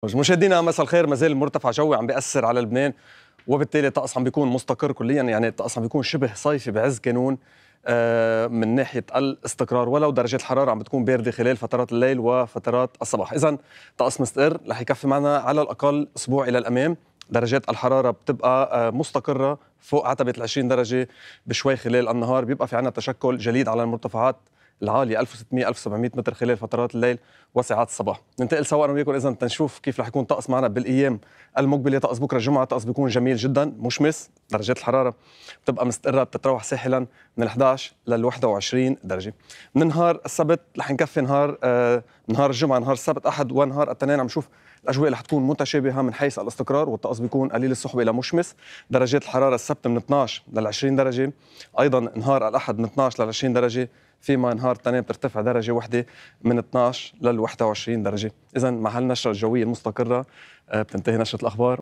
مشاهدينا مساء الخير. ما زال مرتفع جوي عم بيأثر على لبنان، وبالتالي الطقس عم بيكون مستقر كليا. يعني الطقس عم بيكون شبه صيفي بعز كانون من ناحيه الاستقرار، ولو درجات الحراره عم بتكون بارده خلال فترات الليل وفترات الصباح. اذا طقس مستقر رح يكفي معنا على الاقل اسبوع الى الامام. درجات الحراره بتبقى مستقره فوق عتبه ال 20 درجه بشوي خلال النهار. بيبقى في عنا تشكل جليد على المرتفعات العالية 1600 1700 متر خلال فترات الليل وساعات الصباح. ننتقل سوا انا وياكم اذا تنشوف كيف رح يكون طقس معنا بالايام المقبله. طقس بكره الجمعه طقس بيكون جميل جدا مشمس. درجات الحراره بتبقى مستقره، بتتراوح ساحلا من ال 11 لل 21 درجه. من نهار السبت رح نكفي نهار الجمعه، نهار السبت، احد ونهار الاثنين عم نشوف الاجواء رح تكون متشابهه من حيث الاستقرار، والطقس بيكون قليل السحب الى مشمس. درجات الحراره السبت من 12 لل 20 درجه، ايضا نهار الاحد من 12 لل 20 درجه، فيما نهار الاثنين بترتفع درجه واحده من 12 لل 21 درجه. اذا مع هالنشره الجويه المستقره بتنتهي نشره الاخبار.